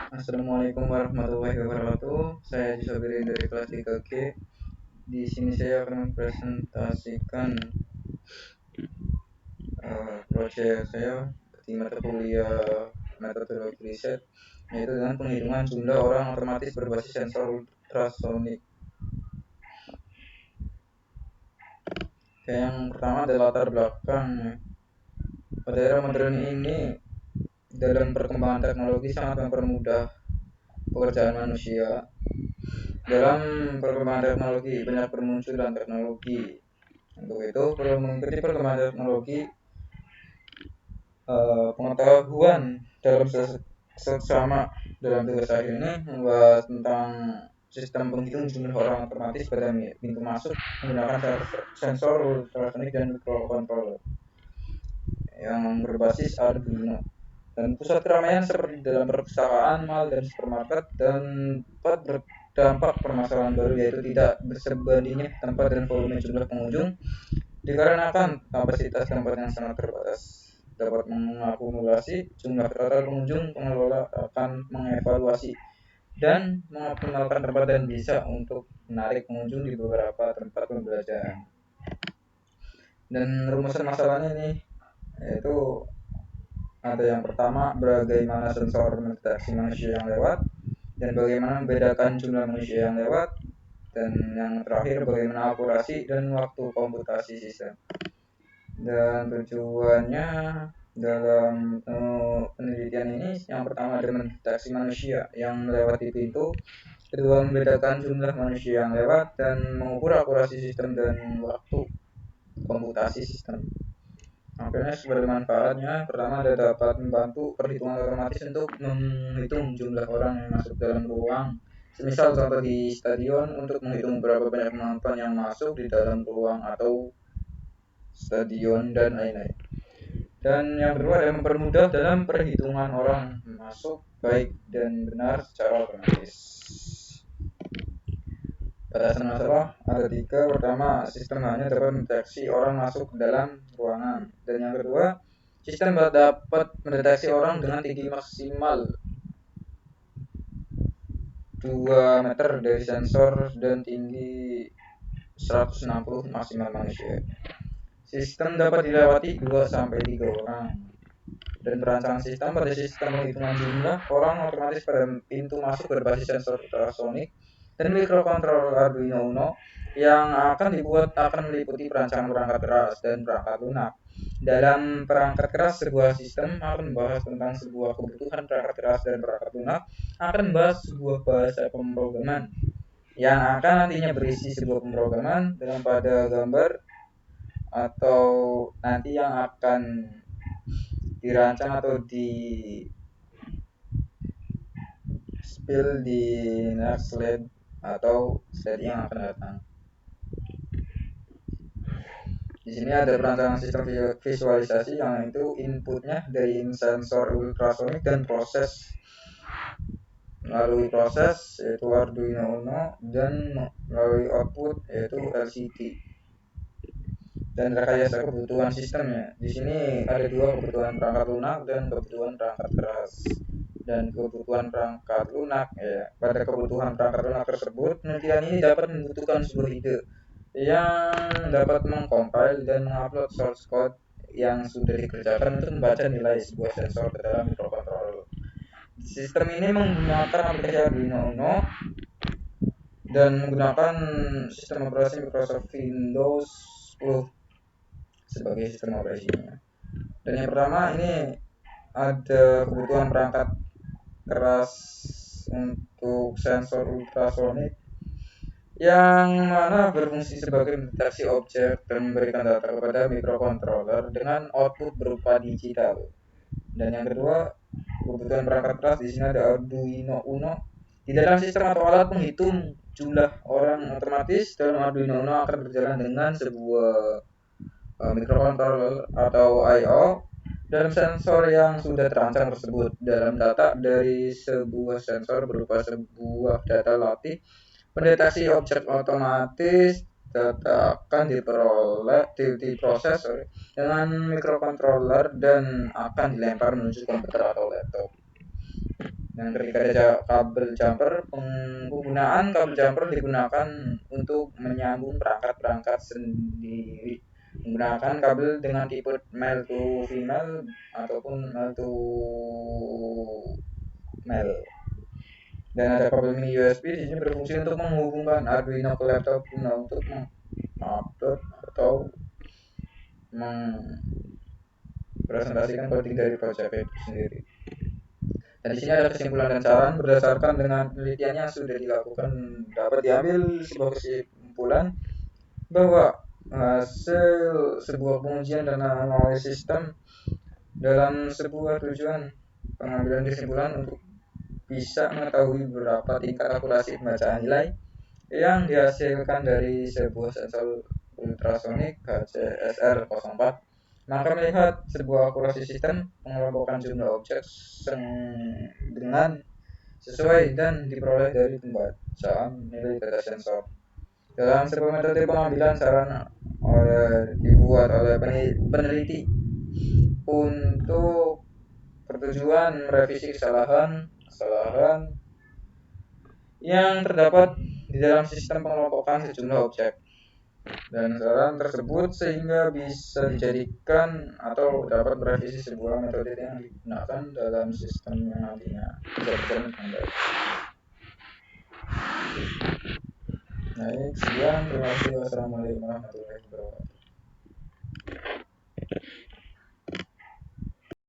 Assalamualaikum warahmatullahi wabarakatuh. Saya Jisobirin dari kelas 3G. Di sini saya akan mempresentasikan proyek saya di mata kuliah metodologi riset, yaitu dengan penghitungan jumlah orang otomatis berbasis sensor ultrasonik. Yang pertama adalah latar belakang. Pada era modern ini, dalam perkembangan teknologi sangat mempermudah pekerjaan manusia. Dalam perkembangan teknologi, banyak bermunculan teknologi. Untuk itu, perlu mengikuti perkembangan teknologi, pengetahuan dalam sesama dalam tugas saya ini membahas tentang sistem penghitung jumlah orang otomatis pada pintu masuk menggunakan sensor ultrasonik dan microcontroller yang berbasis Arduino, dan pusat keramaian seperti dalam perpustakaan, mal, dan supermarket, dan dapat berdampak permasalahan baru, yaitu tidak bersebandingnya tempat dan volume jumlah pengunjung dikarenakan kapasitas tempat yang sangat terbatas. Dapat mengakumulasi jumlah total pengunjung, pengelola akan mengevaluasi dan mengoptimalkan tempat dan bisa untuk menarik pengunjung di beberapa tempat pembelajaran. Dan rumusan masalahnya nih, yaitu ada yang pertama, bagaimana sensor mendeteksi manusia yang lewat, dan bagaimana membedakan jumlah manusia yang lewat, dan yang terakhir bagaimana akurasi dan waktu komputasi sistem. Dan tujuannya dalam penelitian ini, yang pertama ada mendeteksi manusia yang melewati pintu, kedua membedakan jumlah manusia yang lewat, dan mengukur akurasi sistem dan waktu komputasi sistem. Akhirnya sebagai manfaatnya, pertama ada dapat membantu perhitungan otomatis untuk menghitung jumlah orang yang masuk dalam ruang. Semisal contoh di stadion untuk menghitung berapa banyak penonton yang masuk di dalam ruang atau stadion dan lain-lain. Dan yang kedua adalah mempermudah dalam perhitungan orang masuk baik dan benar secara otomatis. Batasan masalah ada tiga. Pertama, sistem hanya dapat mendeteksi orang masuk ke dalam ruangan. Dan yang kedua, sistem dapat mendeteksi orang dengan tinggi maksimal 2 meter dari sensor dan tinggi 160 maksimal manusia. Sistem dapat dilewati 2-3 orang. Dan perancangan sistem pada sistem penghitungan jumlah orang otomatis pada pintu masuk berbasis sensor ultrasonik dan mikrokontroler Arduino Uno yang akan dibuat akan meliputi perancangan perangkat keras dan perangkat lunak. Dalam perangkat keras, sebuah sistem akan membahas tentang sebuah kebutuhan perangkat keras, dan perangkat lunak akan membahas sebuah bahasa pemrograman yang akan nantinya berisi sebuah pemrograman dalam pada gambar atau nanti yang akan dirancang atau di spill di next slide atau slide yang akan datang. Di sini ada perancangan sistem visualisasi yang itu inputnya dari sensor ultrasonik dan proses melalui proses yaitu Arduino Uno dan melalui output yaitu LCD. Dan rekayasa kebutuhan sistemnya. Di sini ada dua, kebutuhan perangkat lunak dan kebutuhan perangkat keras. Dan kebutuhan perangkat lunak ya. Pada kebutuhan perangkat lunak tersebut, penelitian ini dapat membutuhkan sebuah ide yang dapat mengcompile dan mengupload source code yang sudah dikerjakan untuk membaca nilai sebuah sensor ke dalam microcontroller. Sistem ini menggunakan aplikasi Arduino Uno dan menggunakan sistem operasi Microsoft Windows 10 sebagai sistem operasinya. Dan yang pertama ini ada kebutuhan perangkat keras untuk sensor ultrasonik yang mana berfungsi sebagai mendeteksi objek dan memberikan data kepada microcontroller dengan output berupa digital. Dan yang kedua, kebutuhan perangkat keras di sini ada Arduino Uno. Di dalam sistem atau alat penghitung jumlah orang otomatis dalam Arduino Uno akan berjalan dengan sebuah microcontroller atau I/O dalam sensor yang sudah terancang tersebut. Dalam data dari sebuah sensor berupa sebuah data latih pendeteksi objek otomatis, data akan diproses dengan microcontroller dan akan dilempar menuju komputer atau laptop. Dan ketika ada kabel jumper, penggunaan kabel jumper digunakan untuk menyambung perangkat-perangkat sendiri menggunakan kabel dengan tipe male to female ataupun male to male. Dan ada kabel mini USB di sini berfungsi untuk menghubungkan Arduino ke laptop guna untuk mengupload atau mempresentasikan coding dari project itu sendiri. Dan di sini ada kesimpulan dan saran berdasarkan dengan penelitian yang sudah dilakukan dapat diambil sebuah kesimpulan bahwa hasil sebuah pengujian dan analisis sistem dalam sebuah tujuan pengambilan kesimpulan untuk bisa mengetahui berapa tingkat akurasi pembacaan nilai yang dihasilkan dari sebuah sensor ultrasonik HCSR04, maka melihat sebuah akurasi sistem pengelompokan jumlah objek dengan sesuai dan diperoleh dari pembacaan nilai data sensor. Dalam sebuah metode pengambilan saran dibuat oleh peneliti untuk bertujuan merevisi kesalahan yang terdapat di dalam sistem pengelompokan sejumlah objek dan saran tersebut sehingga bisa dijadikan atau dapat merevisi sebuah metode yang digunakan dalam sistem yang nantinya bisa berjalan dengan baik. Baik, sekian. Terima kasih. Wassalamualaikum warahmatullahi wabarakatuh.